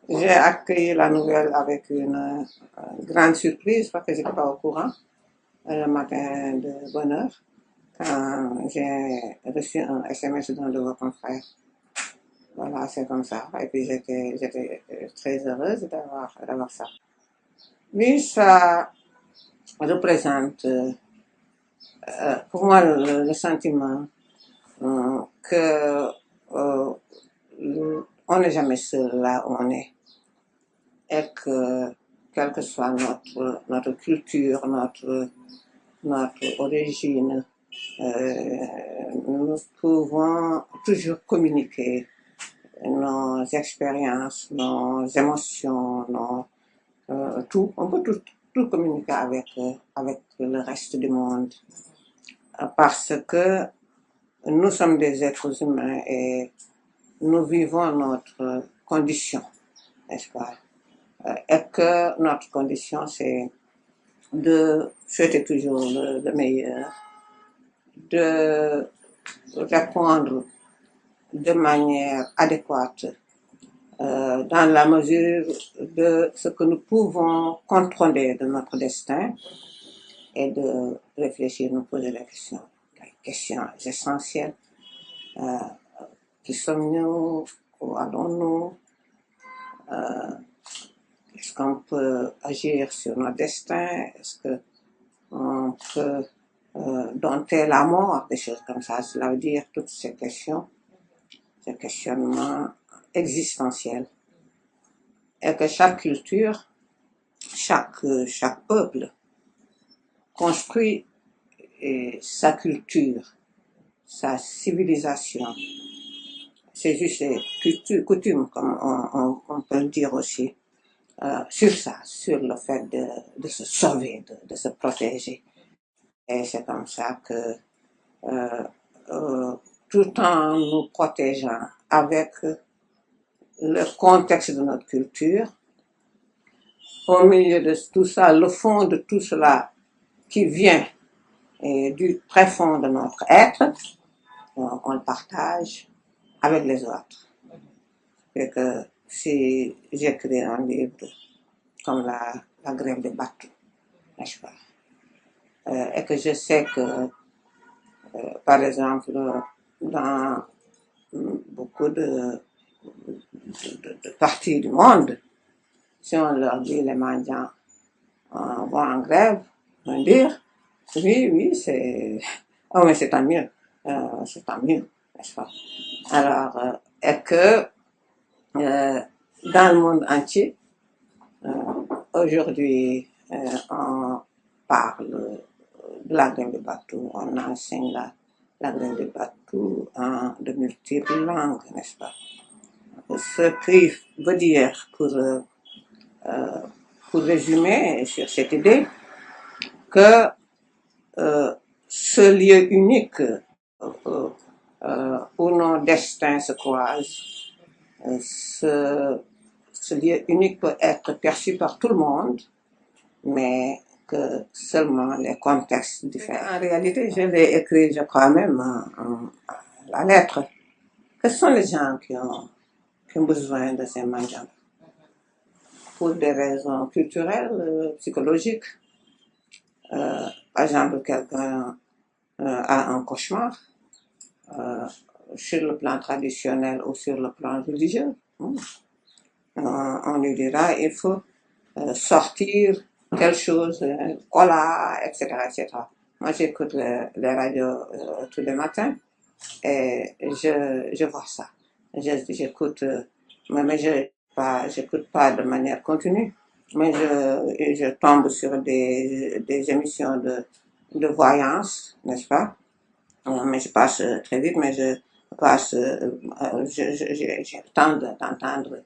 J'ai accueilli la nouvelle avec une grande surprise parce que je n'étais pas au courant le matin de bonne heure quand j'ai reçu un SMS d'un de vos confrères. Voilà, c'est comme ça. Et puis j'étais très heureuse d'avoir ça. Oui, ça représente pour moi le sentiment que euh, on n'est jamais seul là où on est et que quelle que soit notre culture, notre origine, nous pouvons toujours communiquer nos expériences, nos émotions, tout. On peut tout communiquer avec le reste du monde parce que nous sommes des êtres humains et nous vivons notre condition, n'est-ce pas? Et que notre condition, c'est de souhaiter toujours le meilleur, de répondre de manière adéquate dans la mesure de ce que nous pouvons contrôler de notre destin et de réfléchir, nous poser les questions essentielles. Qui sommes-nous? Où allons-nous? Est-ce qu'on peut agir sur notre destin? Est-ce qu'on peut dompter la mort? Des choses comme ça. Cela veut dire toutes ces questions, ces questionnements existentiels. Et que chaque culture, chaque peuple construit sa culture, sa civilisation, c'est juste coutumes, comme on peut le dire aussi, sur ça, sur le fait de se sauver, de se protéger. Et c'est comme ça que, euh, tout en nous protégeant avec le contexte de notre culture, au milieu de tout ça, le fond de tout cela qui vient du très fond de notre être, on le partage avec les autres. Et que si j'écris un livre comme la grève des bateaux, n'est-ce pas? Et que je sais que, par exemple, dans beaucoup de parties du monde, si on leur dit les mendiants vont en grève, ils vont dire oui, oui, c'est. Oh, mais c'est tant mieux, n'est-ce pas? Alors, et que dans le monde entier, aujourd'hui, on parle de la graine de bateau, on enseigne la graine de bateau de multiples langues, n'est-ce pas? Ce qui veut dire, pour résumer sur cette idée, que ce lieu unique où nos destins se croisent, ce lieu unique peut être perçu par tout le monde, mais que seulement les contextes différents. En réalité, je l'ai écrit, je crois même, la lettre. Que sont les gens qui ont besoin de ces mendiants? Pour des raisons culturelles, psychologiques. Par exemple, quelqu'un a un cauchemar sur le plan traditionnel ou sur le plan religieux. On lui dira il faut sortir telle chose, cola, etc., etc. Moi, j'écoute les radios tous les matins et je vois ça. J'écoute, mais j'écoute pas de manière continue, mais je tombe sur des émissions de voyance, n'est-ce pas? Mais je passe très vite, mais je passe, j'ai le temps d'entendre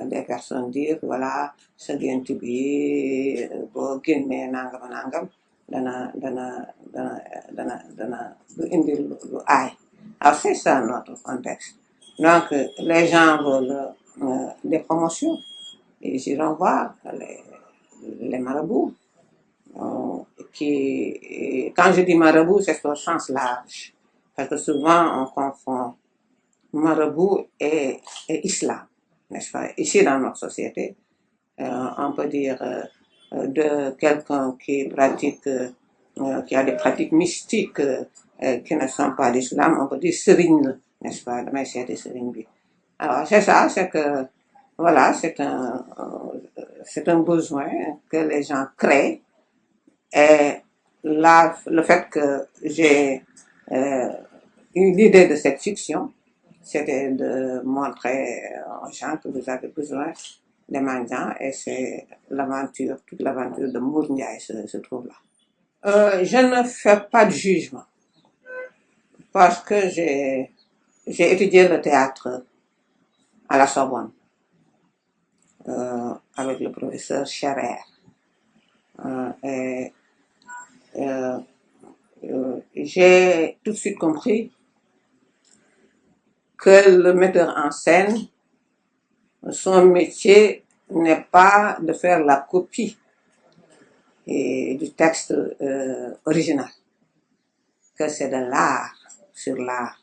des personnes dire, voilà, ce vient to be, bo génnee nangam nangam, dana du indi lu aay. Alors c'est ça notre contexte. Donc les gens veulent des promotions, ils iront voir les marabouts. Quand je dis marabout, c'est au sens large, parce que souvent on confond marabout et islam. n'est-ce pas, ici dans notre société, on peut dire de quelqu'un qui pratique, qui a des pratiques mystiques qui ne sont pas l'islam, on peut dire serigne, n'est-ce pas, damay seeti serigne bi. Alors c'est ça, c'est que voilà, c'est un besoin que les gens créent et là, le fait que j'ai eu l'idée de cette fiction, c'était de montrer aux gens que vous avez besoin des mendiants et c'est l'aventure, toute l'aventure de Mour Ndiaye se trouve là. Je ne fais pas de jugement parce que j'ai étudié le théâtre à la Sorbonne avec le professeur Scherer. Et j'ai tout de suite compris que le metteur en scène, son métier n'est pas de faire la copie du texte original, que c'est de l'art sur l'art.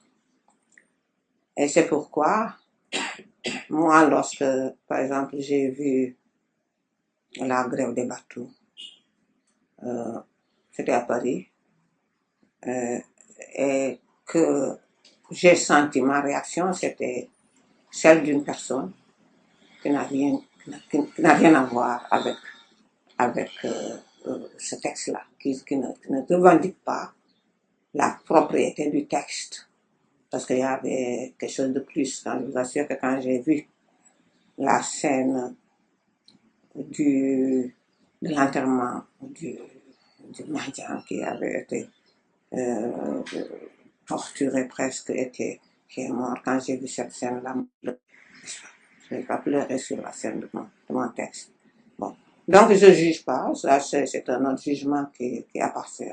Et c'est pourquoi, moi, lorsque, par exemple, j'ai vu la grève des bateaux, c'était à Paris, et que j'ai senti ma réaction, c'était celle d'une personne qui n'a rien à voir avec ce texte-là, qui ne revendique pas la propriété du texte. Parce qu'il y avait quelque chose de plus. Je vous assure que quand j'ai vu la scène de l'enterrement du mendiant qui avait été torturé presque et qui est mort, quand j'ai vu cette scène-là, je n'ai pas pleuré sur la scène de mon texte. Bon. Donc je ne juge pas, ça c'est un autre jugement qui appartient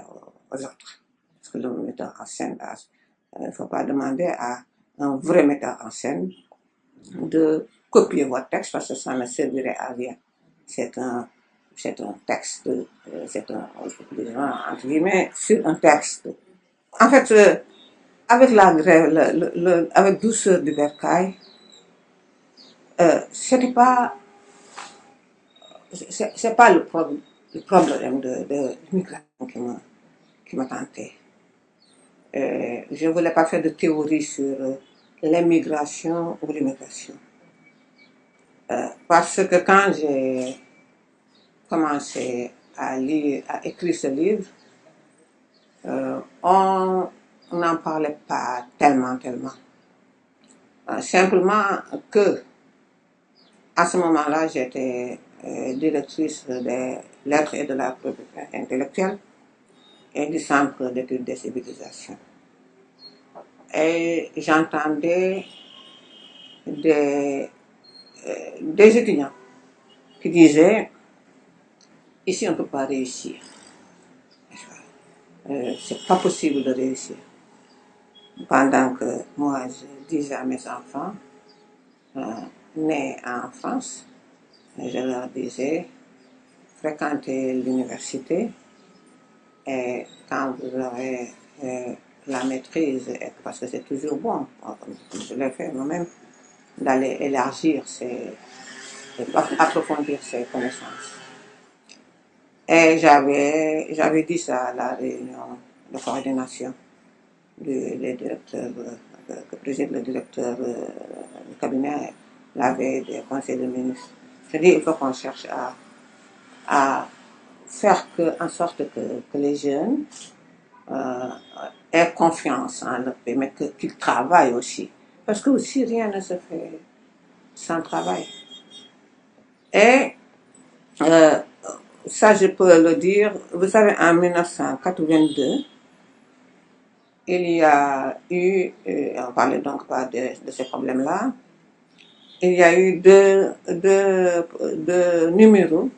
aux autres. Parce que le metteur en scène, il ne faut pas demander à un vrai metteur en scène de copier votre texte parce que ça ne servirait à rien. C'est un texte, c'est un, entre guillemets, sur un texte. En fait, avec la grève, avec Douceur du Bercail, c'était pas, c'est pas le problème de l'immigration qui m'a tenté. Je ne voulais pas faire de théorie sur l'immigration ou l'immigration. Parce que quand j'ai commencé à écrire ce livre, on n'en parlait pas tellement. Simplement que, à ce moment-là, j'étais directrice des lettres et de la propriété intellectuelle et du Centre d'études des civilisations. Et j'entendais des étudiants qui disaient ici on ne peut pas réussir. C'est pas possible de réussir. Pendant que moi je disais à mes enfants nés en France, je leur disais fréquentez l'université et quand vous aurez la maîtrise, parce que c'est toujours bon, comme je l'ai fait moi-même, d'aller élargir approfondir ses connaissances. Et j'avais dit ça à la réunion de coordination du directeur, que préside le directeur du cabinet la veille des conseils de ministres. Je dis il faut qu'on cherche à faire en sorte que les jeunes aient confiance en leur pays, mais qu'ils travaillent aussi. Parce que aussi rien ne se fait sans travail. Et ça, je peux le dire. Vous savez, en 1982, il y a eu, on parlait donc pas de ces problèmes-là, il y a eu deux numéros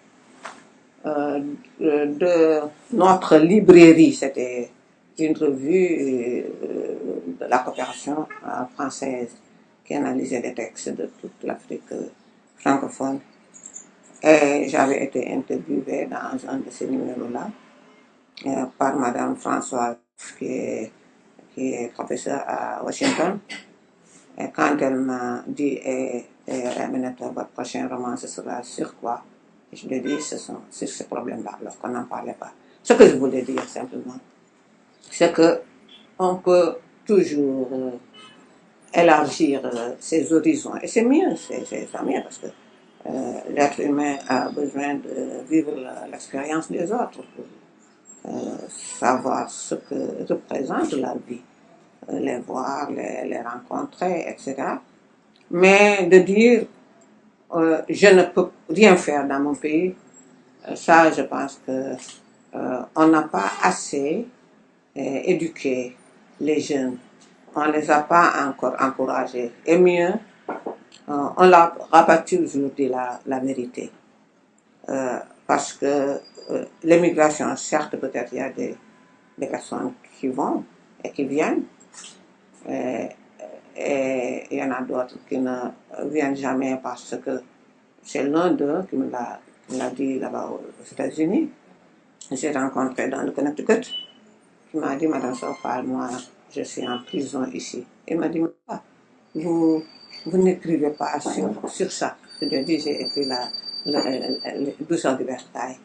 de notre librairie. C'était une revue de la coopération française qui analysait des textes de toute l'Afrique francophone. Et j'avais été interviewée dans un de ces numéros-là par Madame Françoise, qui est professeure à Washington. Et quand elle m'a dit Et Eminator, votre prochain roman, ce sera sur quoi? Et je lui ai dit, ce sont sur ces problèmes-là, alors qu'on n'en parlait pas. Ce que je voulais dire simplement, c'est que on peut toujours élargir ses horizons. Et c'est mieux, c'est mieux parce que l'être humain a besoin de vivre l'expérience des autres pour savoir ce que représente la vie, les voir, les rencontrer, etc. Mais de dire je ne peux rien faire dans mon pays, ça je pense que on n'a pas assez éduqué les jeunes. On ne les a pas encore encouragés. Et mieux, on leur a pas toujours dit la vérité. Parce que l'immigration, certes, peut-être il y a des personnes qui vont et qui viennent, et il y en a d'autres qui ne viennent jamais parce que c'est l'un d'eux qui me l'a dit là-bas aux États-Unis. J'ai rencontré dans le Connecticut, qui m'a dit, Madame Sofal, moi, je suis en prison ici. Il m'a dit, vous, vous n'écrivez pas sur ça. Je lui ai dit, j'ai écrit le douceur du Versailles.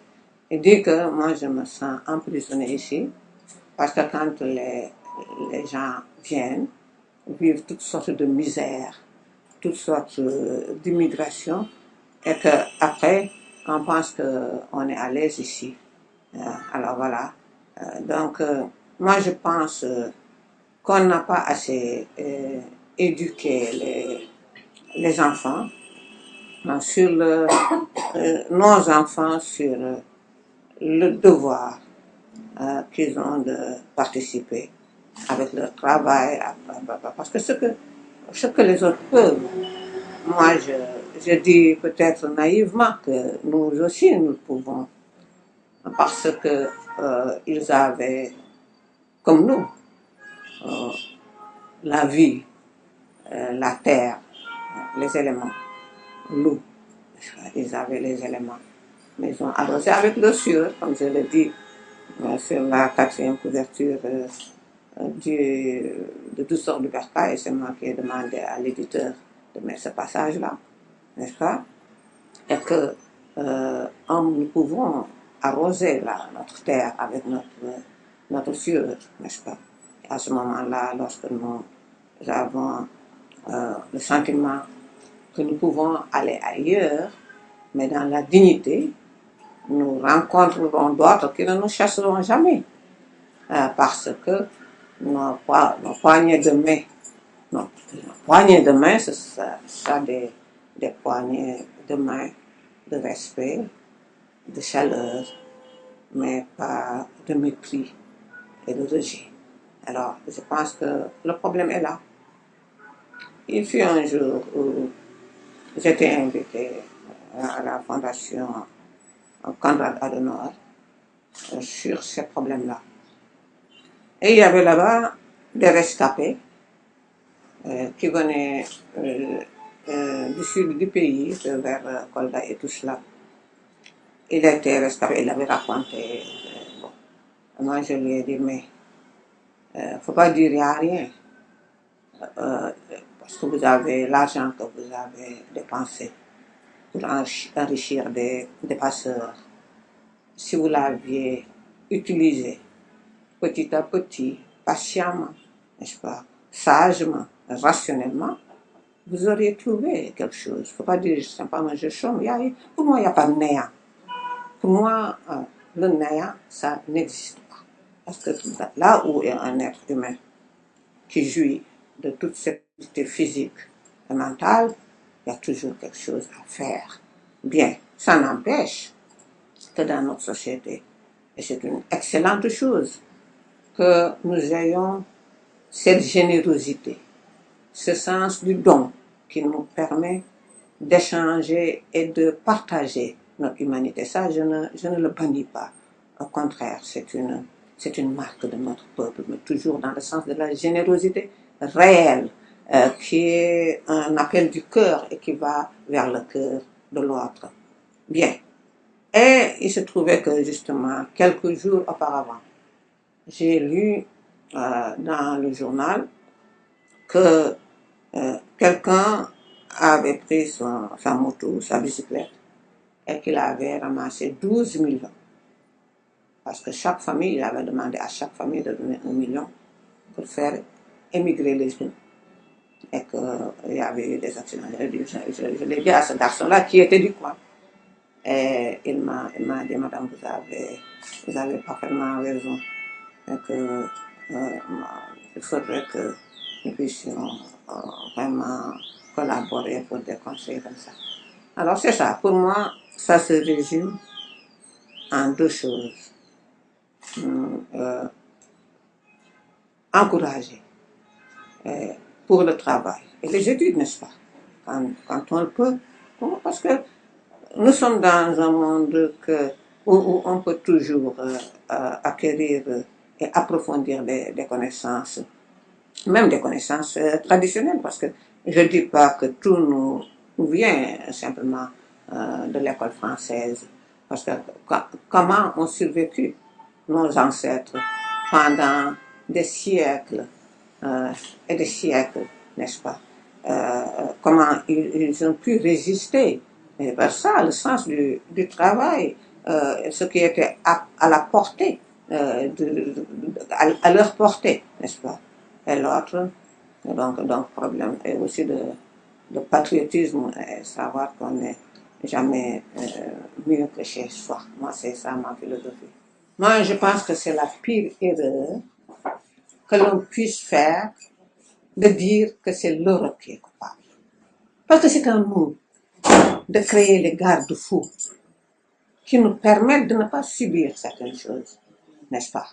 Il dit que moi, je me sens emprisonnée ici, parce que quand les gens viennent, vivent toutes sortes de misères, toutes sortes d'immigration, et qu'après, on pense qu'on est à l'aise ici. Alors voilà. Donc, moi, je pense qu'on n'a pas assez éduqué les enfants sur nos enfants sur le devoir qu'ils ont de participer avec leur travail, parce que ce que les autres peuvent, moi je dis peut-être naïvement que nous aussi nous pouvons, parce que ils avaient, comme nous, la vie, la terre, les éléments, l'eau. Ils avaient les éléments. Mais ils ont arrosé avec le sueur, comme je l'ai dit, sur la quatrième couverture de Douceur du Versailles. Et c'est moi qui ai demandé à l'éditeur de mettre ce passage-là, n'est-ce pas? Et que nous pouvons arroser notre terre avec notre sueur, n'est-ce pas? À ce moment-là, lorsque nous avons le sentiment que nous pouvons aller ailleurs, mais dans la dignité, nous rencontrerons d'autres qui ne nous chasseront jamais. Parce que nos poignées de main, nos poignées de main, ce sont des poignées de main de respect, de chaleur, mais pas de mépris et de rejet. Alors, je pense que le problème est là. Il fut un jour où j'étais invitée à la fondation Konrad Adenauer sur ces problèmes-là. Et il y avait là-bas des rescapés qui venaient du sud du pays, vers Kolda et tout cela. Il était rescapé, il avait raconté. Bon. Moi, je lui ai dit, mais il ne faut pas dire qu'il n'y a rien. Parce que vous avez l'argent que vous avez dépensé pour enrichir des passeurs. Si vous l'aviez utilisé petit à petit, patiemment, n'est-ce pas, sagement, rationnellement, vous auriez trouvé quelque chose. Il ne faut pas dire simplement je chôme. Pour moi, il n'y a pas de néant. Pour moi, le néant, ça n'existe pas. Parce que là où il y a un être humain qui jouit de toute cette qualité physique et mentale, il y a toujours quelque chose à faire. Bien, ça n'empêche que dans notre société, et c'est une excellente chose, que nous ayons cette générosité, ce sens du don qui nous permet d'échanger et de partager notre humanité. Ça, je ne le bannis pas. Au contraire, c'est une marque de notre peuple, mais toujours dans le sens de la générosité réelle, qui est un appel du cœur et qui va vers le cœur de l'autre. Bien. Et il se trouvait que justement, quelques jours auparavant, j'ai lu dans le journal que quelqu'un avait pris sa moto, sa bicyclette, et qu'il avait ramassé 12 millions. Parce que chaque famille, il avait demandé à chaque famille de donner 1 million pour faire émigrer les jeunes. Et qu'il y avait eu des accidents. Je l'ai dit à ce garçon-là qui était du coin. Et il m'a dit, madame, vous avez parfaitement raison. Et que, il faudrait que nous puissions vraiment collaborer pour des conseils comme ça. Alors c'est ça, pour moi, ça se résume en deux choses. Encourager pour le travail et les études, n'est-ce pas? Quand on le peut, parce que nous sommes dans un monde où on peut toujours acquérir et approfondir des connaissances, même des connaissances traditionnelles, parce que je ne dis pas que tout nous vient simplement de l'école française, parce que comment ont survécu nos ancêtres pendant des siècles et des siècles, n'est-ce pas? Comment ils ont pu résister. Et par ça, le sens du travail, ce qui était à la portée, à leur portée, n'est-ce pas? Et l'autre, donc problème, et aussi de patriotisme, et savoir qu'on n'est jamais mieux que chez soi. Moi, c'est ça ma philosophie. Moi, je pense que c'est la pire erreur que l'on puisse faire de dire que c'est l'Europe qui est coupable. Parce que c'est un nous de créer les garde-fous qui nous permettent de ne pas subir certaines choses, n'est-ce pas?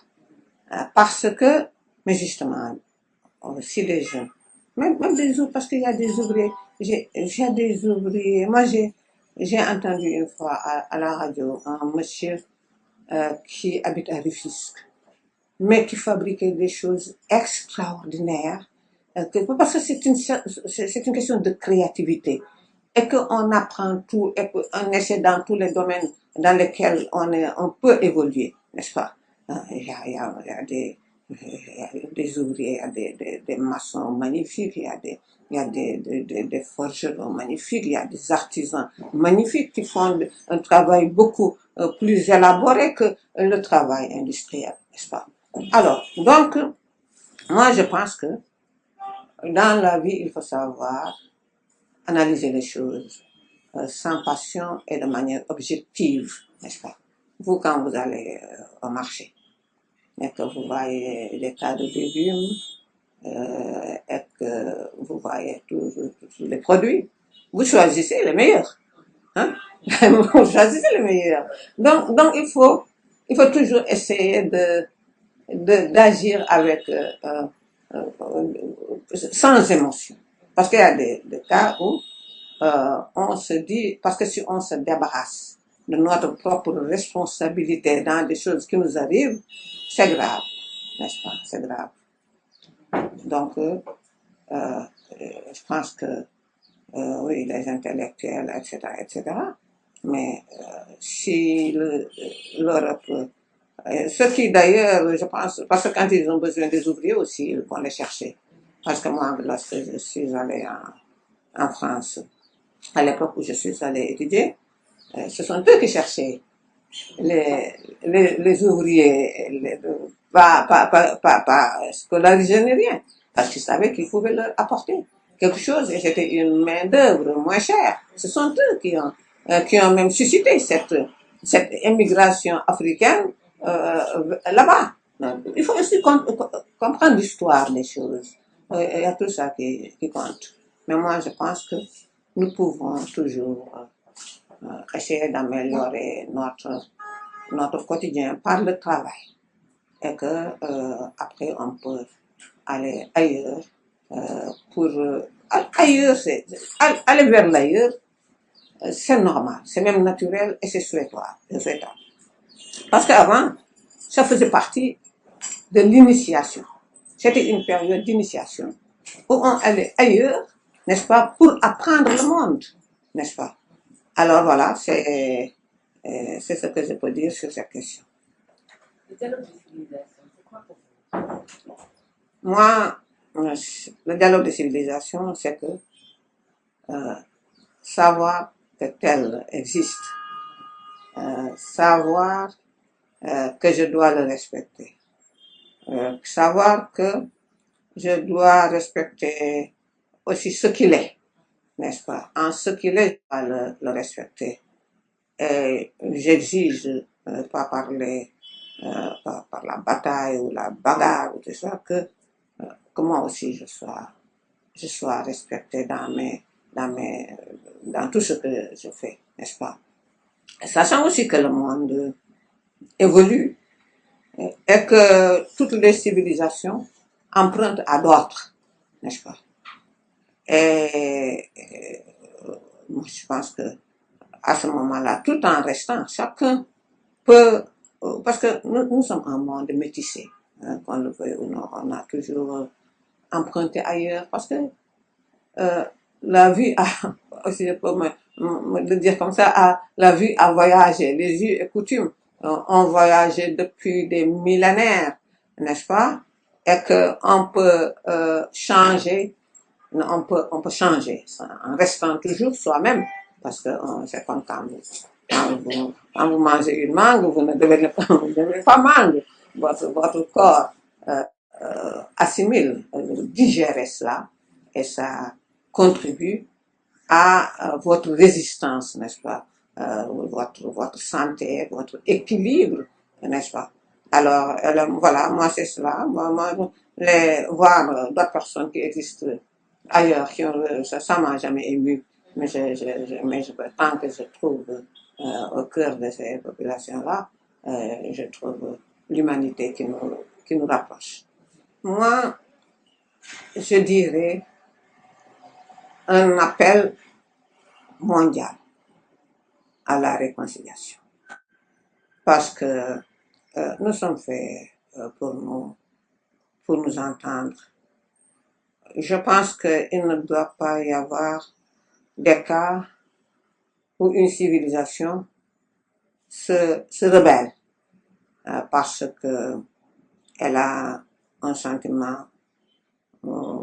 Parce que, mais justement, si les jeunes, même des ouvriers, parce qu'il y a des ouvriers, j'ai des ouvriers, moi j'ai entendu une fois à la radio un monsieur qui habite à Rufisque, mais qui fabriquait des choses extraordinaires, parce que c'est une question de créativité, et qu'on apprend tout, et qu'on essaie dans tous les domaines dans lesquels on peut évoluer, n'est-ce pas? Il y a des ouvriers, il y a des maçons magnifiques, il y a des forgerons magnifiques, il y a des artisans magnifiques qui font un travail beaucoup plus élaboré que le travail industriel, n'est-ce pas? Alors, donc, moi je pense que dans la vie, il faut savoir analyser les choses sans passion et de manière objective, n'est-ce pas? Vous, quand vous allez au marché, et que vous voyez des tas de légumes, et que vous voyez tous les produits, vous choisissez les meilleurs. Hein? Vous choisissez les meilleurs. Donc il faut toujours essayer d'agir avec sans émotion. Parce qu'il y a des cas où on se dit, parce que si on se débarrasse de notre propre responsabilité dans des choses qui nous arrivent, c'est grave, n'est-ce pas? C'est grave. Donc, je pense que, oui, les intellectuels, etc., etc., mais si l'Europe, ce qui d'ailleurs, je pense, parce que quand ils ont besoin des ouvriers aussi, ils vont les chercher. Parce que moi, lorsque je suis allée en France, à l'époque où je suis allée étudier, ce sont eux qui cherchaient les ouvriers, pas scolarisés ni rien, parce qu'ils savaient qu'ils pouvaient leur apporter quelque chose et c'était une main-d'œuvre moins chère. Ce sont eux qui ont même suscité cette émigration africaine là-bas. Il faut aussi comprendre l'histoire des choses. Il y a tout ça qui compte. Mais moi, je pense que nous pouvons toujours essayer d'améliorer notre quotidien par le travail. Et que après, on peut aller ailleurs pour... ailleurs, aller vers l'ailleurs, c'est normal, c'est même naturel et c'est souhaitable. Parce qu'avant, ça faisait partie de l'initiation. C'était une période d'initiation où on allait ailleurs, n'est-ce pas, pour apprendre le monde, n'est-ce pas? Alors voilà, c'est ce que je peux dire sur cette question. Le dialogue de civilisation, c'est quoi pour vous? Moi, le dialogue de civilisation, c'est que savoir que tel existe, savoir que je dois le respecter, savoir que je dois respecter aussi ce qu'il est, n'est-ce pas? En ce qu'il est, je dois le respecter. Et j'exige, pas par par la bataille ou la bagarre ou tout ça, que moi aussi je sois respecté dans tout ce que je fais, n'est-ce pas? Sachant aussi que le monde évolue et que toutes les civilisations empruntent à d'autres, n'est-ce pas? Et moi, je pense que à ce moment-là, tout en restant, chacun peut, parce que nous sommes un monde métissé, hein, qu'on le veuille ou non, on a toujours emprunté ailleurs, parce que la vie a, si je peux me le dire comme ça, la vie a voyagé, les us et coutumes ont voyagé depuis des millénaires, n'est-ce pas? Et qu'on peut changer, on peut changer en restant toujours soi-même, parce que c'est comme quand vous mangez une mangue, vous ne devez pas manger. Votre corps assimile, digère cela, et ça contribue à votre résistance, n'est-ce pas? Votre santé, votre équilibre, n'est-ce pas? Alors, voilà, moi c'est cela. Moi, voir d'autres personnes qui existent ailleurs, ça m'a jamais ému. Mais tant que je trouve au cœur de ces populations-là, je trouve l'humanité qui nous rapproche. Moi, je dirais un appel mondial à la réconciliation. Parce que nous sommes faits pour nous entendre. Je pense qu'il ne doit pas y avoir des cas où une civilisation se rebelle parce que elle a un sentiment.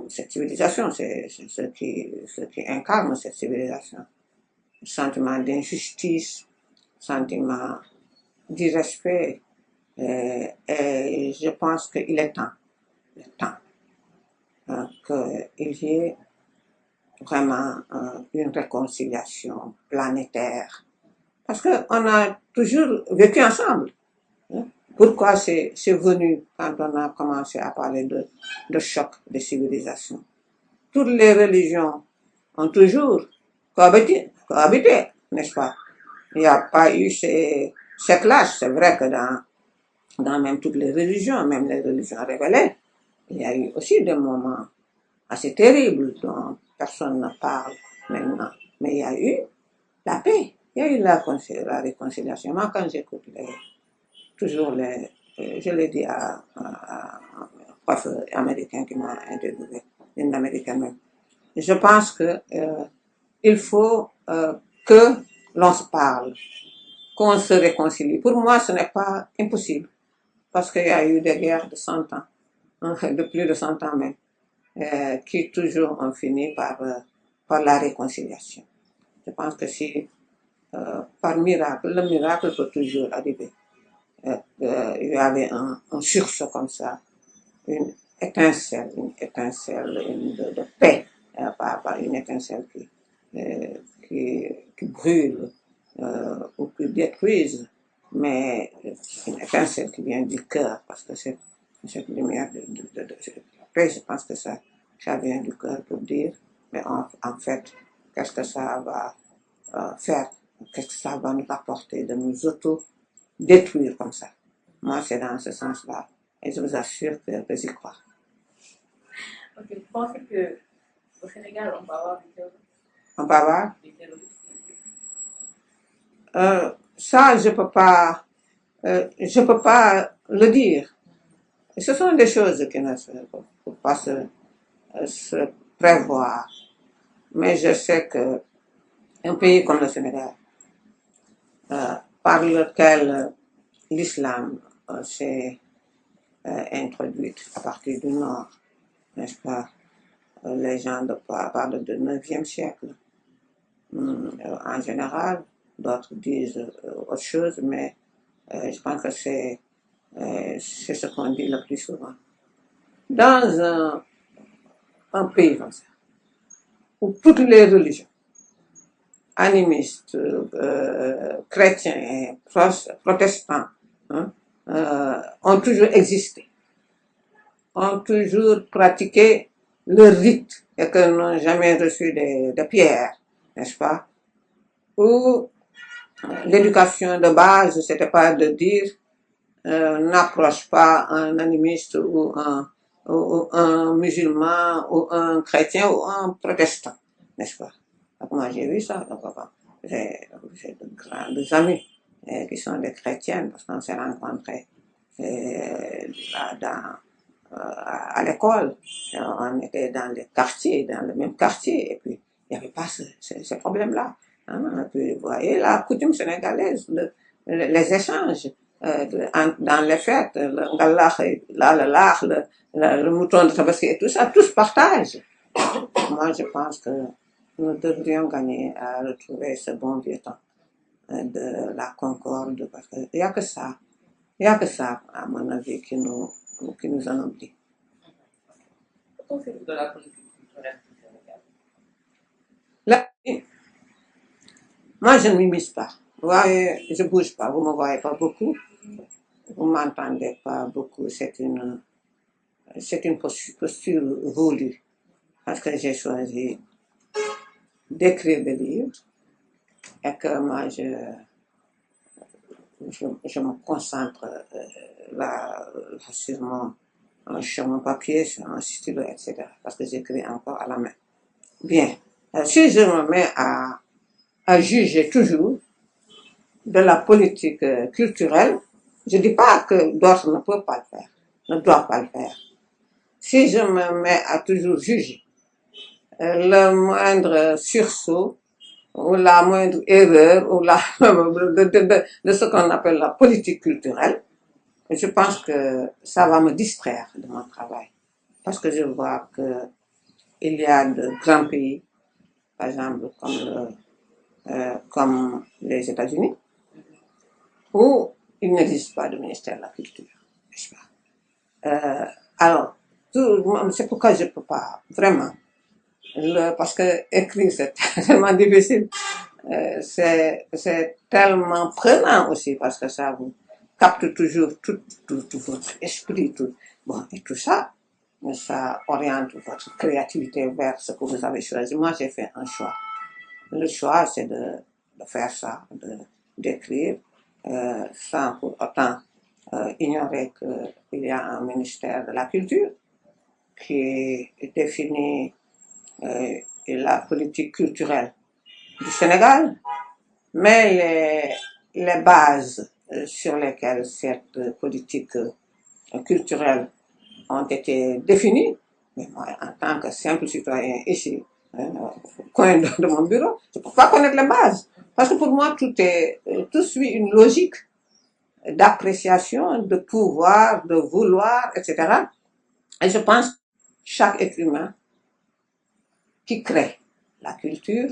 Cette civilisation, c'est ce qui incarne cette civilisation. Sentiment d'injustice, sentiment d'irrespect. Et je pense qu'il est temps qu'il y ait vraiment une réconciliation planétaire. Parce qu'on a toujours vécu ensemble. Hein. Pourquoi c'est venu quand on a commencé à parler de choc de civilisation? Toutes les religions ont toujours cohabité, n'est-ce pas? Il n'y a pas eu ces clashs. C'est vrai que dans même toutes les religions, même les religions révélées, il y a eu aussi des moments assez terribles dont personne ne parle maintenant. Mais il y a eu la paix, il y a eu la réconciliation. Moi, quand j'écoute toujours je l'ai dit à un prof américain qui m'a interviewé, une américaine même, je pense que il faut que l'on se parle, qu'on se réconcilie. Pour moi, ce n'est pas impossible, parce qu'il y a eu des guerres de 100 ans, de plus de 100 ans même, qui toujours ont fini par la réconciliation. Je pense que si, par miracle, le miracle peut toujours arriver. Il y avait un sursaut comme ça, une étincelle de paix, pas une étincelle qui brûle ou qui détruise, mais une étincelle qui vient du cœur, parce que cette lumière de paix, je pense que ça vient du cœur pour dire, mais en fait, qu'est-ce que ça va faire, qu'est-ce que ça va nous apporter de nous auto-détruire comme ça. Moi, c'est dans ce sens-là, et je vous assure que j'y crois. Ok, vous pensez qu'au Sénégal, on peut avoir des terroristes? On peut avoir Des terroristes? ça, je peux pas le dire. Ce sont des choses qui ne peuvent pas se prévoir. Mais je sais que un pays comme le Sénégal, par lequel l'islam s'est introduit à partir du Nord, n'est-ce pas? Les gens parlent du 9e siècle. en général, d'autres disent autre chose, mais je pense que c'est ce qu'on dit le plus souvent. Dans un pays comme ça, où toutes les religions, animistes, chrétiens, protestants, hein, ont toujours existé, ont toujours pratiqué le rite et que n'ont jamais reçu de pierre, n'est-ce pas? Où l'éducation de base, c'était pas de dire n'approche pas un animiste ou un musulman ou un chrétien ou un protestant, n'est-ce pas? Donc moi j'ai vu ça, donc j'ai de grandes amis qui sont des chrétiennes parce qu'on s'est rencontrés à l'école, on était dans les quartiers, dans le même quartier, et puis il n'y avait pas ce problème-là. Hein? Et puis, vous voyez, la coutume sénégalaise, les échanges dans les fêtes, le galach, le mouton de tabaski et tout ça, tous partagent. Moi, je pense que nous devrions gagner à retrouver ce bon vieux temps de la concorde, parce qu'il n'y a que ça. Il n'y a que ça, à mon avis, qui nous ennoblit. Qu'en faites-vous de la politique culturelle du Sénégal? Là, moi, je ne m'immisce pas. Vous voyez, je ne bouge pas, vous ne me voyez pas beaucoup, vous ne m'entendez pas beaucoup, c'est une posture voulue, parce que j'ai choisi d'écrire des livres et que moi, je me concentre là sur mon papier, sur mon stylo, etc. Parce que j'écris encore à la main. Bien. Si je me mets à juger toujours de la politique culturelle, je ne dis pas que d'autres ne peuvent pas le faire, ne doivent pas le faire. Si je me mets à toujours juger le moindre sursaut, ou la moindre erreur, ou de ce qu'on appelle la politique culturelle, je pense que ça va me distraire de mon travail. Parce que je vois qu'il y a de grands pays, par exemple comme les États-Unis, où il n'existe pas de ministère de la culture, n'est-ce pas? Alors, c'est pourquoi je ne peux pas, vraiment, parce que écrire c'est tellement difficile, c'est tellement prenant aussi, parce que ça vous capte toujours tout votre esprit, bon, et tout ça, ça oriente votre créativité vers ce que vous avez choisi. Moi, j'ai fait un choix. Le choix, c'est de faire ça, d'écrire, sans pour autant ignorer qu'il y a un ministère de la culture qui définit la politique culturelle du Sénégal, mais les bases sur lesquelles cette politique culturelle ont été définies, mais moi, en tant que simple citoyen ici, au coin de mon bureau, je ne peux pas connaître les bases. Parce que pour moi, tout suit une logique d'appréciation, de pouvoir, de vouloir, etc. Et je pense que chaque être humain qui crée la culture,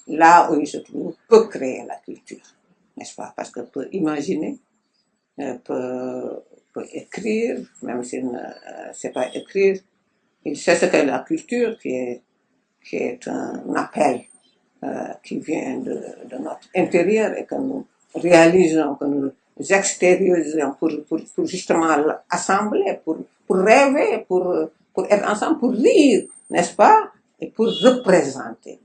là où il se trouve, peut créer la culture, n'est-ce pas? Parce que peut imaginer, peut écrire, même s'il ne sait pas écrire, il sait ce qu'est la culture, qui est un appel qui vient de notre intérieur et que nous réalisons, que nous extériorisons pour justement assembler, pour rêver, pour être ensemble, pour rire, n'est-ce pas? Et pour représenter,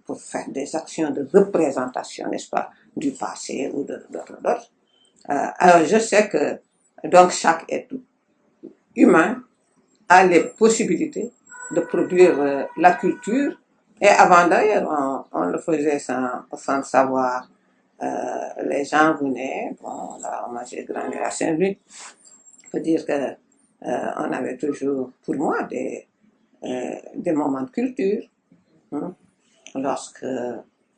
pour faire des actions de représentation, n'est-ce pas, du passé ou d'autres. Alors je sais que donc chaque être humain a les possibilités de produire la culture. Et avant d'ailleurs, on le faisait sans savoir. Les gens venaient, bon, là, moi j'ai grandi à Saint-Louis, je peux dire que on avait toujours, pour moi, des moments de culture, hein, lorsque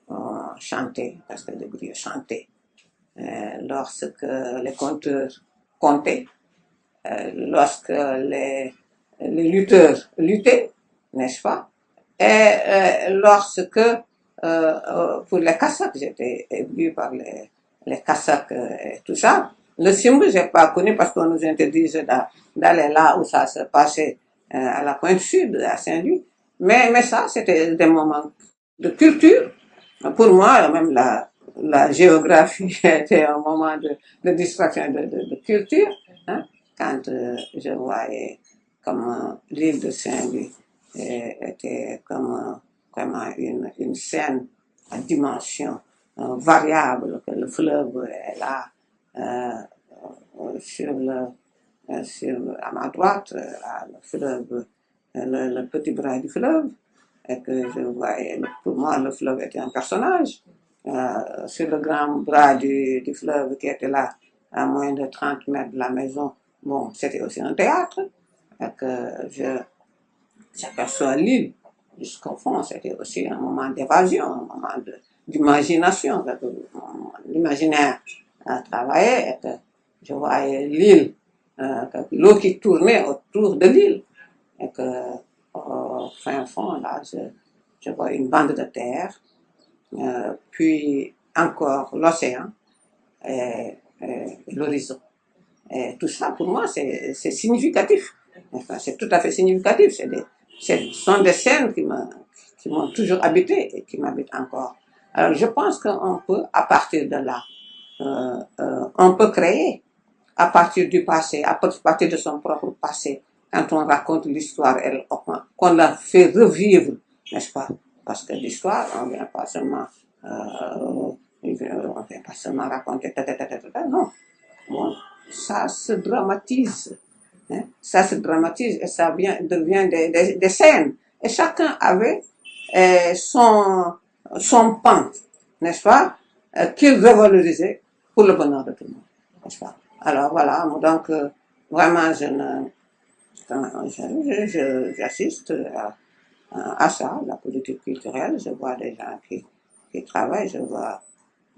on chantait, parce que les griots chantaient, lorsque les conteurs comptaient, lorsque les lutteurs luttaient, n'est-ce pas? Et lorsque pour les Kasakhs, j'étais ébloui par les Kasakhs et tout ça. Le Simbu, j'ai pas connu parce qu'on nous interdisait d'aller là où ça se passait, à la pointe sud, à Saint-Louis. Mais ça, c'était des moments de culture. Pour moi, même la géographie était un moment de distraction, de culture. Hein, quand je voyais comme l'île de Saint-Louis était comme vraiment une scène à dimension variable, que le fleuve est là sur à ma droite, le fleuve, le petit bras du fleuve, et que je voyais, pour moi, le fleuve était un personnage. Sur le grand bras du fleuve qui était là, à moins de 30 mètres de la maison, bon, c'était aussi un théâtre, et que j'aperçois l'île jusqu'au fond, c'était aussi un moment d'évasion, un moment d'imagination, l'imaginaire travaillait, et que je voyais l'île, l'eau qui tournait autour de l'île, et que au fin fond, là, je vois une bande de terre, puis encore l'océan et l'horizon. Et tout ça, pour moi, c'est significatif. Enfin, c'est tout à fait significatif. Ce sont des scènes qui m'ont toujours habité et qui m'habitent encore. Alors, je pense qu'on peut, à partir de là, on peut créer à partir du passé, à partir de son propre passé, quand on raconte l'histoire, qu'on la fait revivre, n'est-ce pas? Parce que l'histoire, on ne vient pas seulement, on vient pas seulement raconter, non. Bon, ça se dramatise. Hein? Ça se dramatise et ça devient des scènes. Et chacun avait son pan, n'est-ce pas, qu'il revalorisait pour le bonheur de tout le monde, n'est-ce pas. Alors voilà, donc vraiment, j'assiste à ça, la politique culturelle. Je vois des gens qui travaillent, je vois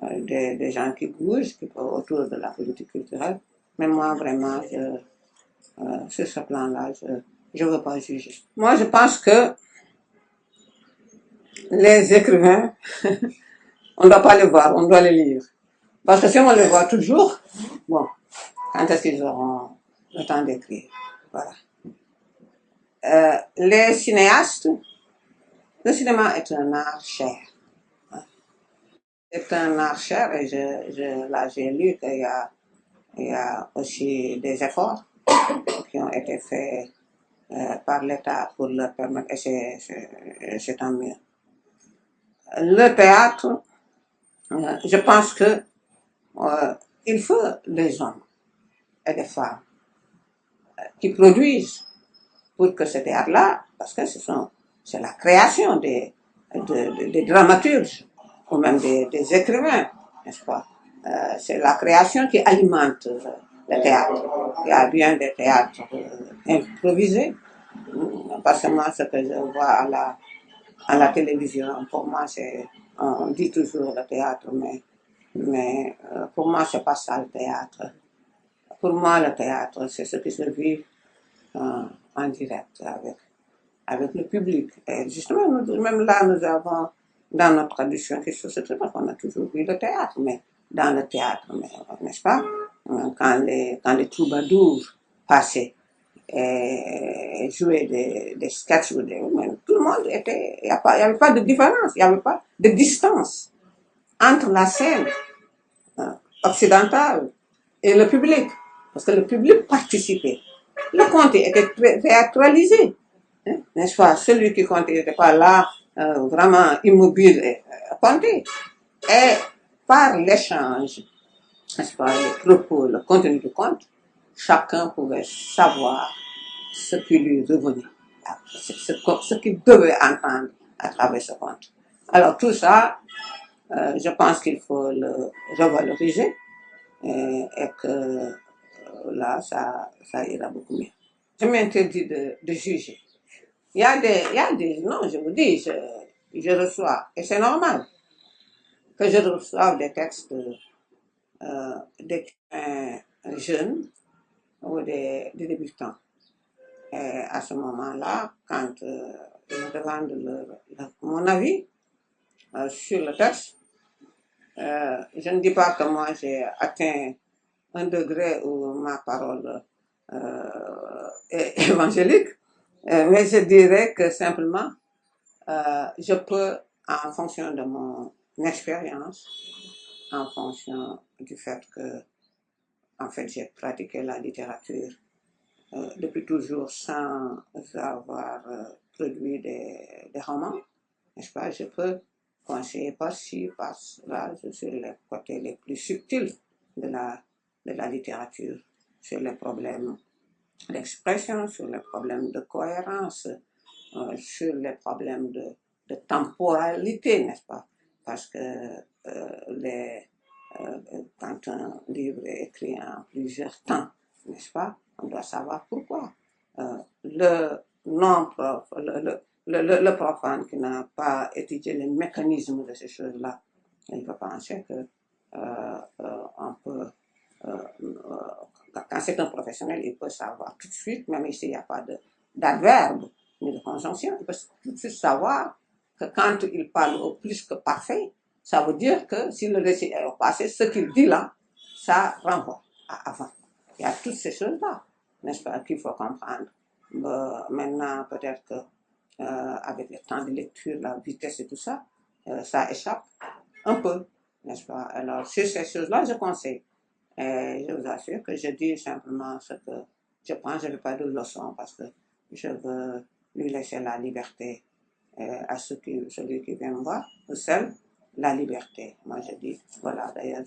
des gens qui bougent autour de la politique culturelle. Mais moi, vraiment, sur ce plan-là, je ne veux pas juger. Moi, je pense que les écrivains, on ne doit pas les voir, on doit les lire. Parce que si on les voit toujours, bon, quand est-ce qu'ils auront le temps d'écrire? Voilà. Les cinéastes, le cinéma est un art cher. C'est un art cher et là, j'ai lu qu'il y a aussi des efforts qui ont été faits par l'État pour leur permettre, et c'est tant mieux. Le théâtre, je pense que il faut des hommes et des femmes qui produisent pour que ce théâtre-là, parce que c'est la création des dramaturges ou même des écrivains, n'est-ce pas? C'est la création qui alimente le théâtre. Il y a bien des théâtres improvisés, parce que moi, ce que je vois à la télévision, pour moi, on dit toujours le théâtre, mais pour moi, c'est pas ça le théâtre. Pour moi, le théâtre, c'est ce qui se vit en direct avec le public. Et justement, même là, nous avons, dans notre tradition, quelque chose de très parce qu'on a toujours vu le théâtre, mais dans le théâtre, n'est-ce pas? Quand les troubadours passaient et jouaient des sketchs, tout le monde était, il n'y avait pas de différence, il n'y avait pas de distance entre la scène occidentale et le public, parce que le public participait. Le conte était théâtralisé, hein, n'est-ce pas? Celui qui comptait n'était pas là, vraiment immobile et compté. Et par l'échange, n'est-ce pas, les propos, le contenu du conte, chacun pouvait savoir ce qui lui revenait, ce qu'il devait entendre à travers ce conte. Alors tout ça, je pense qu'il faut le revaloriser et que là, ça ira beaucoup mieux. Je m'interdis de juger. Il y a des, non, je vous dis, je reçois, et c'est normal que je reçoive des textes d'écrivains jeunes ou des débutants. Et à ce moment-là, quand ils me demandent mon avis, sur le texte. Je ne dis pas que moi j'ai atteint un degré où ma parole est évangélique, mais je dirais que simplement, je peux, en fonction de mon expérience, en fonction du fait que, en fait, j'ai pratiqué la littérature depuis toujours sans avoir produit des romans, n'est-ce pas? Je peux conseiller par-ci, par-là, sur les côtés les plus subtils de la littérature, sur les problèmes d'expression, sur les problèmes de cohérence, sur les problèmes de temporalité, n'est-ce pas? Parce que quand un livre est écrit en plusieurs temps, n'est-ce pas? On doit savoir pourquoi. Le non-prof, le profane qui n'a pas étudié les mécanismes de ces choses-là, il peut penser que on peut, quand c'est un professionnel, il peut savoir tout de suite, même ici il n'y a pas d'adverbe ni de conjonction, il peut tout de suite savoir que quand il parle au plus que parfait, ça veut dire que si le récit est au passé, ce qu'il dit là, ça renvoie à avant. Il y a toutes ces choses-là, n'est-ce pas, qu'il faut comprendre. Maintenant, peut-être que avec le temps de lecture, la vitesse et tout ça, ça échappe un peu, n'est-ce pas? Alors, sur ces choses-là, je conseille. Et je vous assure que je dis simplement ce que je pense, je ne veux pas de leçon parce que je veux lui laisser la liberté à celui qui vient me voir, seul, la liberté. Moi, je dis, voilà, d'ailleurs,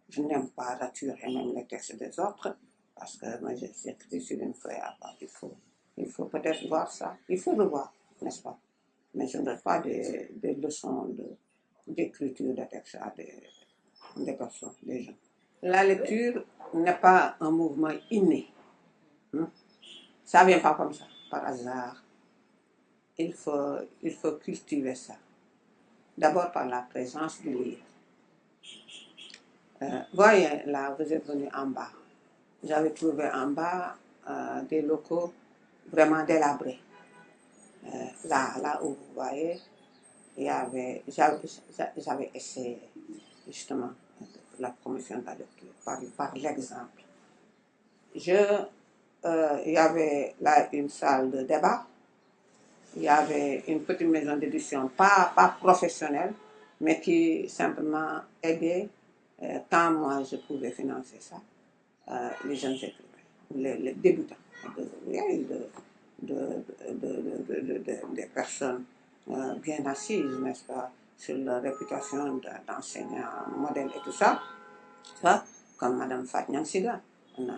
je n'aime pas raturer même les textes des autres parce que moi, j'écris sur une feuille à part. Il faut peut-être voir ça, il faut le voir, n'est-ce pas? Mais je ne donne pas des leçons d'écriture de texte à des personnes, des gens. La lecture n'est pas un mouvement inné. Ça ne vient pas comme ça, par hasard. Il faut cultiver ça. D'abord par la présence du livre. Voyez, là, vous êtes venu en bas. J'avais trouvé en bas des locaux vraiment délabrés. Là où vous voyez, j'avais essayé justement la promotion de la lecture par l'exemple. Il y avait là une salle de débat, il y avait une petite maison d'édition, pas professionnelle, mais qui simplement aidait, quand moi je pouvais financer ça, les jeunes écrivains, les débutants, des personnes bien assises, n'est-ce pas, sur leur réputation d'enseignants modèles et tout ça, comme Madame Fatnian Sida. On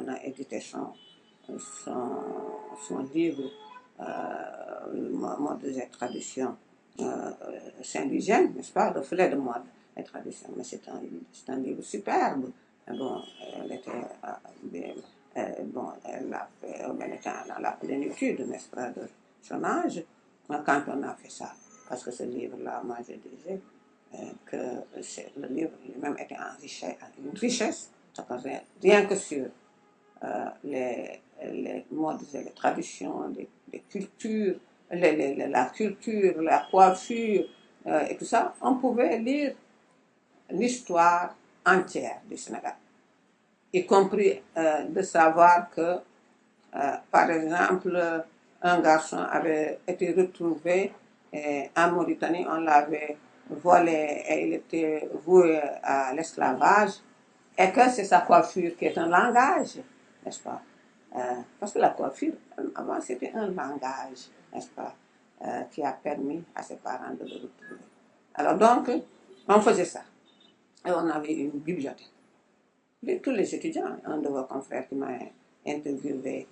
a édité son livre Mode et traditions saint-louisiennes, n'est-ce pas, le filet de mode et traditions. Mais c'est un livre superbe. Bon, elle était elle était dans la plénitude, n'est-ce pas, de son âge, quand on a fait ça. Parce que ce livre-là, moi, je disais que le livre lui-même était une richesse, rien que sur les modes et les traditions, les cultures, la culture, la coiffure et tout ça, on pouvait lire l'histoire entière du Sénégal, y compris de savoir que, par exemple, un garçon avait été retrouvé en Mauritanie, on l'avait volé et il était voué à l'esclavage, et que c'est sa coiffure qui est un langage, n'est-ce pas? Parce que la coiffure, avant, c'était un langage, n'est-ce pas, qui a permis à ses parents de le retrouver. Alors donc, on faisait ça. Et on avait une bibliothèque. Tous les étudiants, un de vos confrères qui m'a interviewé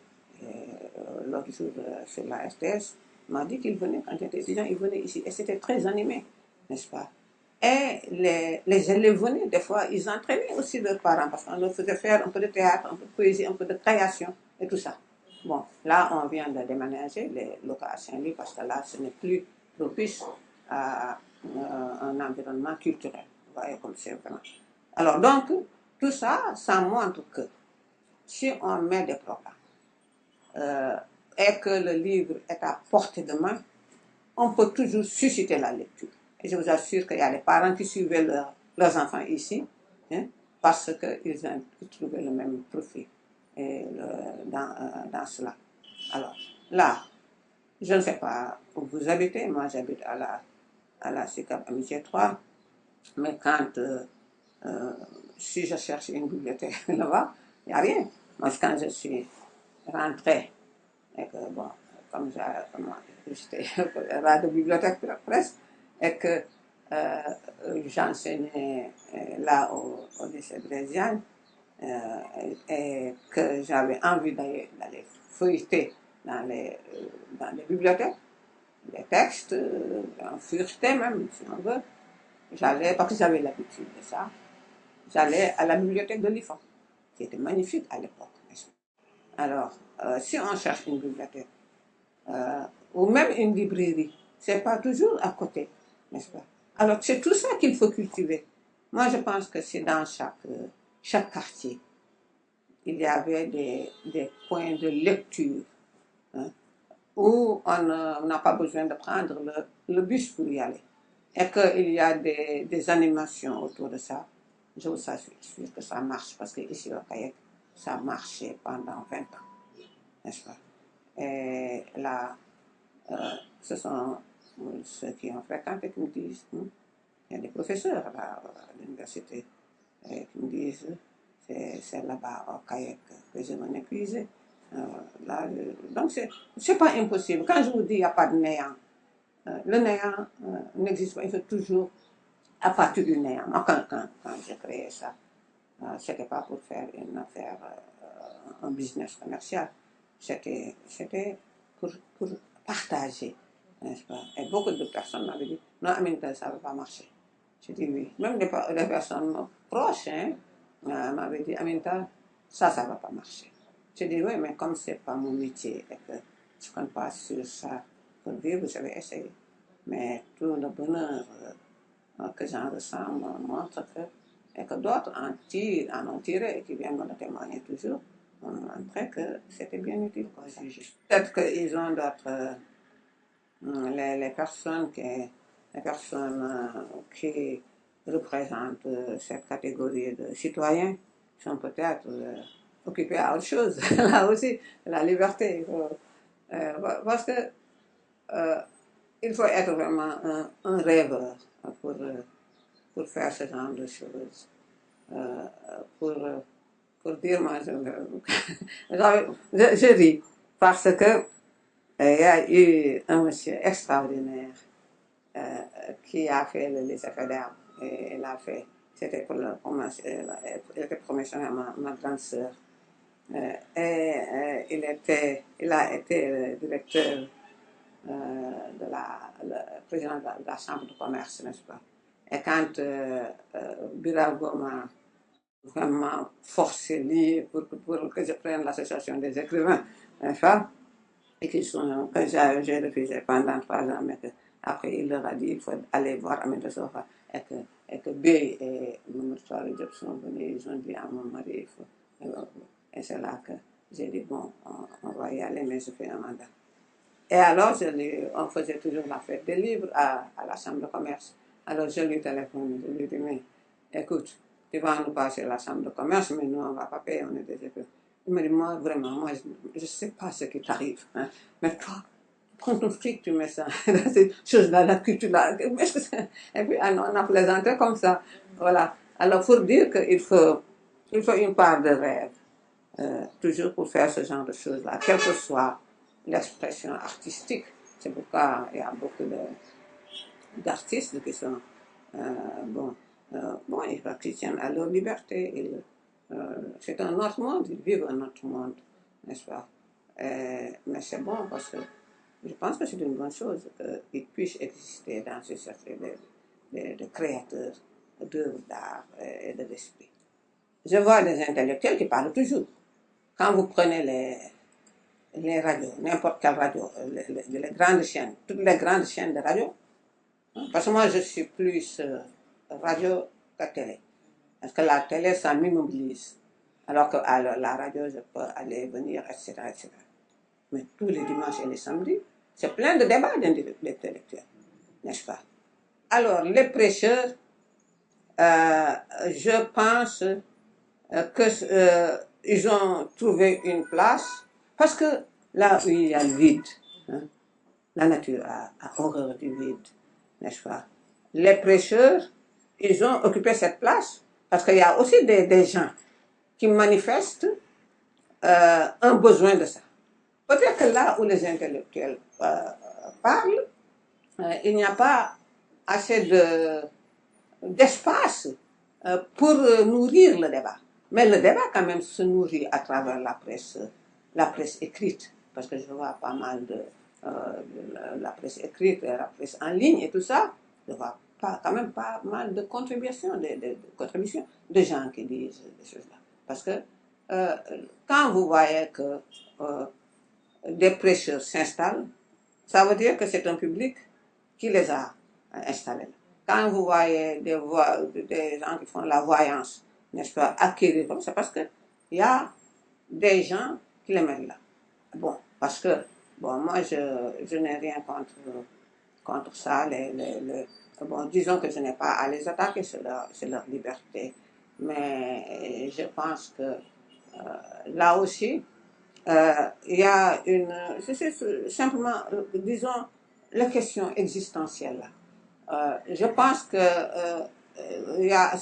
l'autre jour sur la RTS, m'a dit qu'il venait, quand il était étudiant, il venait ici. Et c'était très animé, n'est-ce pas? Et les élèves venaient, des fois, ils entraînaient aussi leurs parents, parce qu'on leur faisait faire un peu de théâtre, un peu de poésie, un peu de création, et tout ça. Bon, là, on vient de déménager les locaux à Saint-Louis, parce que là, ce n'est plus propice à un environnement culturel. Vous voyez comme c'est vraiment. Alors, donc, tout ça, ça montre que si on met des programmes et que le livre est à portée de main, on peut toujours susciter la lecture. Et je vous assure qu'il y a des parents qui suivaient leurs enfants ici, hein, parce qu'ils trouvaient le même profit dans cela. Alors, là, je ne sais pas où vous habitez. Moi, j'habite à la SICAP Amitié 3. Mais quand, si je cherche une bibliothèque là-bas, il n'y a rien. Moi, quand je suis rentrée, et que, bon, comme j'étais radio-bibliothèque presque, et que j'enseignais là au lycée Brésilien, et que j'avais envie d'aller feuilleter dans les bibliothèques, les textes, en fureté même, si on veut. J'allais, parce que j'avais l'habitude de ça, j'allais à la bibliothèque de l'IFAN, qui était magnifique à l'époque. Alors, si on cherche une bibliothèque, ou même une librairie, c'est pas toujours à côté, n'est-ce pas? Alors, c'est tout ça qu'il faut cultiver. Moi, je pense que c'est dans chaque quartier, il y avait des points de lecture, hein, où on n'a pas besoin de prendre le bus pour y aller. Et qu'il y a des animations autour de ça. Je vous assure que ça marche, parce qu'ici au Kayak, ça marchait pendant 20 ans, n'est-ce pas? Et là, ce sont ceux qui ont fréquenté qui me disent, il y a des professeurs là, à l'université qui me disent, c'est là-bas au Kayak que je m'en épuisé. Là, donc, c'est pas impossible. Quand je vous dis qu'il n'y a pas de néant, le néant n'existe pas. Il faut toujours, à partir du néant. Moi, quand j'ai créé ça, c'était pas pour faire une affaire, un business commercial. C'était pour partager, n'est-ce pas? Et beaucoup de personnes m'avaient dit, non, Aminta, ça ne va pas marcher. J'ai dit oui. Même des personnes proches m'avaient dit, Aminta, ça ne va pas marcher. J'ai dit oui, mais comme ce n'est pas mon métier et que je ne compte pas sur ça pour vivre, je vais essayer. Mais tout le bonheur que j'en ressens me montre que d'autres en ont tiré et qui viennent me le témoigner toujours, on montrait que c'était bien utile. Peut-être qu'ils ont d'autres, les personnes qui représentent cette catégorie de citoyens sont peut-être occupés à autre chose. Là aussi, la liberté. Parce que il faut être vraiment un rêveur pour faire ce genre de choses. Pour dire, moi, je ris parce que il y a eu un monsieur extraordinaire qui a fait le lycée fédéral. Et il a fait, c'était pour le il était promotionnaire, ma grande sœur. Il a été directeur le président de la chambre de commerce, n'est-ce pas? Et quand Birago m'a vraiment forcé pour que je prenne l'association des écrivains, n'est-ce pas? Et que j'ai refusé pendant 3 ans, mais après il leur a dit il faut aller voir Aminata Sofa et que B et Mamadou Diop sont venus, ils ont dit à mon mari, il faut. Et c'est là que j'ai dit bon, on va y aller, mais je fais un mandat. Et alors, on faisait toujours la fête des livres à la chambre de commerce. Alors, je lui téléphone, je lui dis, mais écoute, tu vas nous passer à la chambre de commerce, mais nous, on ne va pas payer, on est des écoles. Il me dit, moi, vraiment, moi, je ne sais pas ce qui t'arrive. Hein, mais toi, prends ton fric, tu mets ça dans ces choses-là, la culture là. Est-ce que c'est... Et puis, on a plaisanté comme ça. Voilà. Alors, pour dire qu'il faut une part de rêve, toujours pour faire ce genre de choses-là, quelle que soit l'expression artistique. C'est pourquoi il y a beaucoup d'artistes qui sont ils tiennent à leur liberté. C'est un autre monde, ils vivent un autre monde, n'est-ce pas? Mais c'est bon parce que je pense que c'est une bonne chose qu'ils puissent exister dans ce cercle de créateurs d'œuvres d'art et de l'esprit. Je vois des intellectuels qui parlent toujours. Quand vous prenez les radios, n'importe quelle radio, les grandes chaînes, toutes les grandes chaînes de radio, parce que moi je suis plus radio que télé. Parce que la télé, ça m'immobilise. Alors que la radio, je peux aller, venir, etc., etc. Mais tous les dimanches et les samedis, c'est plein de débats d'intellectuels, n'est-ce pas? alors, les prêcheurs, je pense qu'ils ont trouvé une place parce que là où il y a le vide, hein, la nature a horreur du vide, n'est-ce pas? Les prêcheurs, ils ont occupé cette place parce qu'il y a aussi des gens qui manifestent un besoin de ça. Peut-être que là où les intellectuels parlent, il n'y a pas assez d'espace pour nourrir le débat. Mais le débat, quand même, se nourrit à travers la presse écrite, parce que je vois pas mal de la presse écrite, la presse en ligne et tout ça. Je vois quand même pas mal de contributions, contributions de gens qui disent des choses là. Parce que quand vous voyez que des prêcheurs s'installent, ça veut dire que c'est un public qui les a installés. Quand vous voyez des gens qui font la voyance, n'est-ce pas, acquérir, c'est parce qu'il y a des gens qui les mettent là. Bon, parce que, bon, moi, je n'ai rien contre ça. Bon, disons que je n'ai pas à les attaquer, c'est leur liberté. Mais je pense que là aussi, il y a c'est simplement, disons, la question existentielle là. Je pense que il y a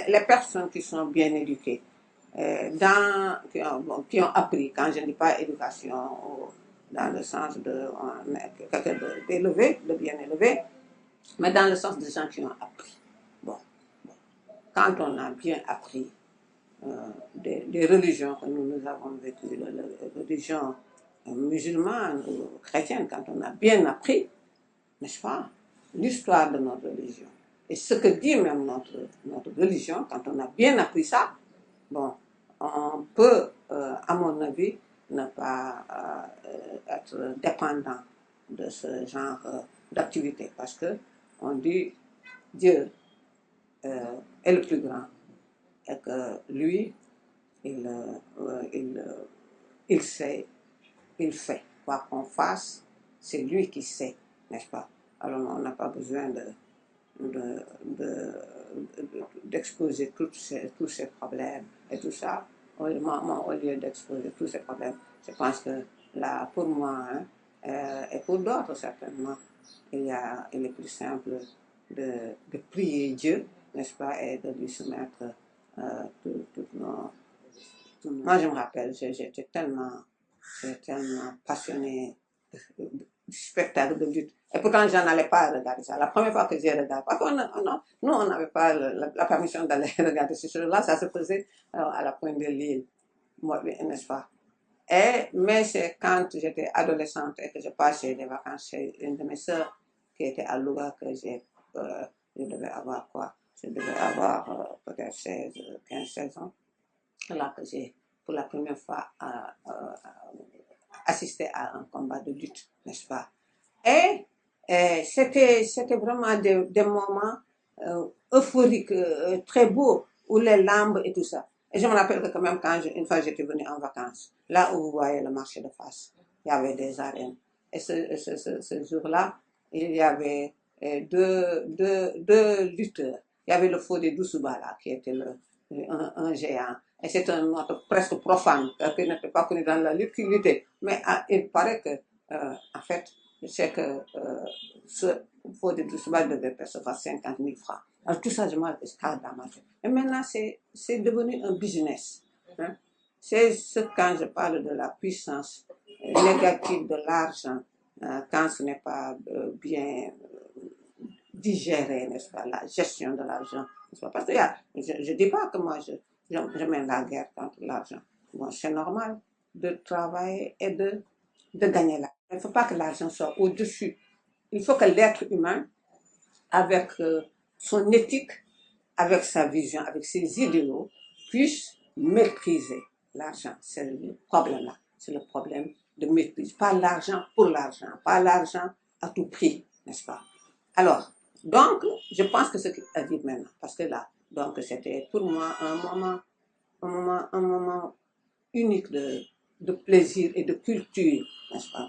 les personnes qui sont bien éduquées, qui ont appris, quand je ne dis pas éducation dans le sens de quelqu'un d'élevé, de bien élevé, mais dans le sens des gens qui ont appris. Bon, quand on a bien appris des religions que nous avons vécues, les religions musulmanes ou chrétiennes, quand on a bien appris, n'est-ce pas, l'histoire de notre religion. Et ce que dit même notre religion, quand on a bien appris ça, bon, on peut, à mon avis, ne pas être dépendant de ce genre d'activité. Parce que on dit Dieu est le plus grand et que lui, il sait, il fait. Quoi qu'on fasse, c'est lui qui sait, n'est-ce pas? Alors on n'a pas besoin d'exposer tous ces problèmes et tout ça. Au lieu d'exposer tous ces problèmes, je pense que là, pour moi, et pour d'autres certainement, il est plus simple de prier Dieu, n'est-ce pas, et de lui soumettre toutes nos... Moi, je me rappelle, j'étais tellement passionnée du spectacle de lutte. Et pourtant, je n'allais pas regarder ça. La première fois que j'ai regardé, parce que nous, on n'avait pas la permission d'aller regarder ces choses-là, ça se faisait à la pointe de l'île, n'est-ce pas? Mais c'est quand j'étais adolescente et que je passais des vacances chez une de mes sœurs qui était à Louga que je devais avoir quoi? Je devais avoir peut-être 15-16 ans. Là que j'ai, pour la première fois, assisté à un combat de lutte, n'est-ce pas? Et c'était vraiment des moments euphoriques, très beaux, où les lambes et tout ça. Et je me rappelle que quand même, une fois j'étais venue en vacances, là où vous voyez le marché de Fass, il y avait des arènes. Et ce jour-là, il y avait deux lutteurs. Il y avait le faux de Doussouba, qui était un géant. Et c'est un autre presque profane, qui n'était pas connu dans la lutte, qui luttait. Mais il paraît que, en fait, c'est que ce faux de Doussouba devait percevoir 50 000 francs. Alors tout ça, je m'en escale dans ma tête. Et maintenant, c'est devenu un business. Hein? C'est quand je parle de la puissance négative de l'argent, quand ce n'est pas bien digéré, n'est-ce pas, la gestion de l'argent. Parce que je ne dis pas que moi, je mène la guerre contre l'argent. Bon, c'est normal de travailler et de gagner l'argent. Il ne faut pas que l'argent soit au-dessus. Il faut que l'être humain, avec son éthique, avec sa vision, avec ses idéaux, puisse maîtriser l'argent. C'est le problème là. C'est le problème de maîtrise. Pas l'argent pour l'argent. Pas l'argent à tout prix, n'est-ce pas? Alors, donc, je pense que ce qu'il a dit maintenant, parce que là, donc c'était pour moi un moment unique de plaisir et de culture, n'est-ce pas?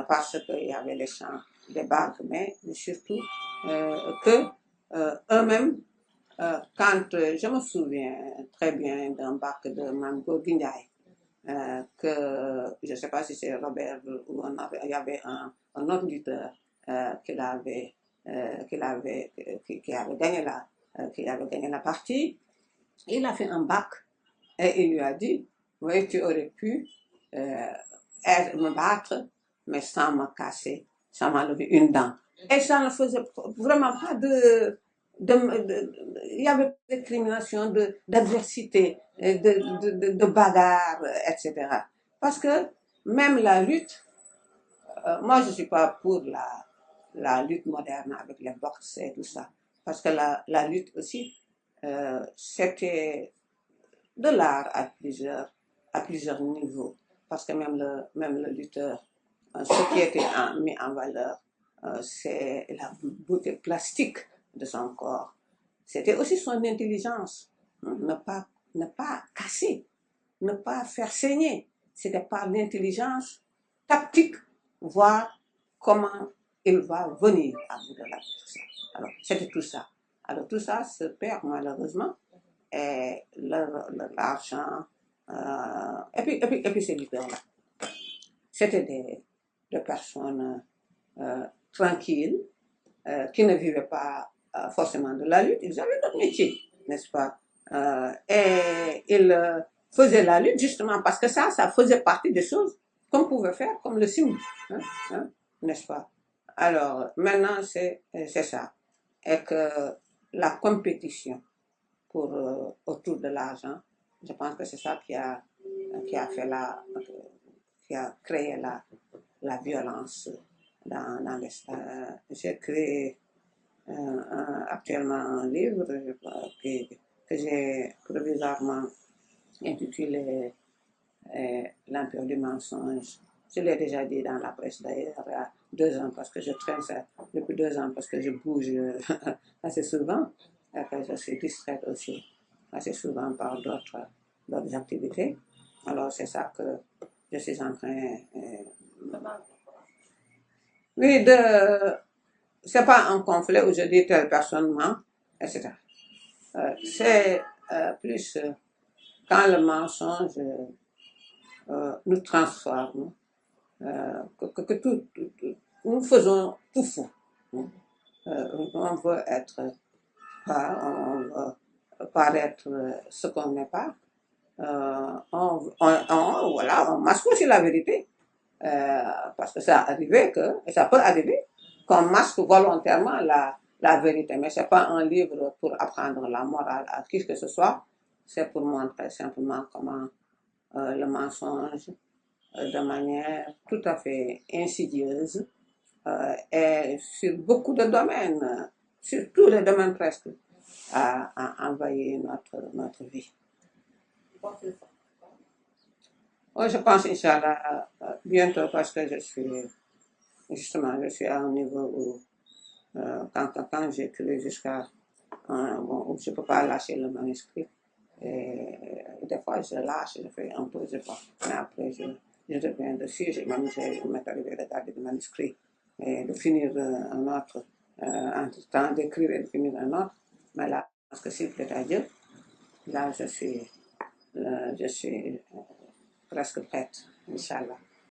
Parce qu'il y avait les chants des barques, mais surtout, que eux-mêmes, quand je me souviens très bien d'un bac de Mango Guindaï, que je ne sais pas si c'est Robert ou il y avait un autre lutteur qui avait gagné la partie. Il a fait un bac et il lui a dit, oui, tu aurais pu me battre, mais sans me casser, sans m'enlever une dent. Et ça ne faisait vraiment pas il y avait de discrimination, d'adversité, de bagarre, etc. Parce que même la lutte, moi je ne suis pas pour la lutte moderne avec les box et tout ça. Parce que la lutte aussi, c'était de l'art à plusieurs niveaux. Parce que même le lutteur, ce qui était mis en valeur, c'est la beauté plastique de son corps. C'était aussi son intelligence. Ne pas casser, ne pas faire saigner. C'était par l'intelligence tactique, voir comment il va venir à bout de la personne. Alors, c'était tout ça. Alors, tout ça se perd malheureusement. Et l'argent, et puis ces lutteurs-là. C'était des personnes tranquilles, qui ne vivaient pas forcément de la lutte, ils avaient d'autres métiers, n'est-ce pas? Et ils faisaient la lutte justement parce que ça faisait partie des choses qu'on pouvait faire, comme le sim, n'est-ce pas? Alors, maintenant, c'est ça. Et que la compétition autour de l'argent, je pense que c'est ça qui a créé la violence dans l'État. J'ai créé actuellement un livre que j'ai provisoirement intitulé L'Empire du mensonge. Je l'ai déjà dit dans la presse d'ailleurs, il y a 2 ans, parce que je traîne ça depuis 2 ans, parce que je bouge assez souvent, et que je suis distraite aussi assez souvent par d'autres activités. Alors c'est ça que je suis en train... oui, c'est pas un conflit où je dis telle personne ment, etc. C'est plus quand le mensonge nous transforme, que nous faisons tout faux. On veut être on veut paraître ce qu'on n'est pas. Voilà, on masque aussi la vérité. Parce que ça peut arriver qu'on masque volontairement la vérité, mais ce n'est pas un livre pour apprendre la morale à qui que ce soit, c'est pour montrer simplement comment le mensonge, de manière tout à fait insidieuse, et sur beaucoup de domaines, sur tous les domaines presque, a envahi notre vie. Oh, je pense, Inch'Allah, bientôt, parce que je suis à un niveau où, quand j'écris jusqu'à, où je ne peux pas lâcher le manuscrit, et des fois je lâche, je fais un peu, je sais pas, mais après je reviens dessus, il m'est arrivé de garder le manuscrit et de finir un autre, entre-temps d'écrire et de finir un autre, mais là, parce que s'il plaît à Dieu, là je suis presque prête, Inch'Allah.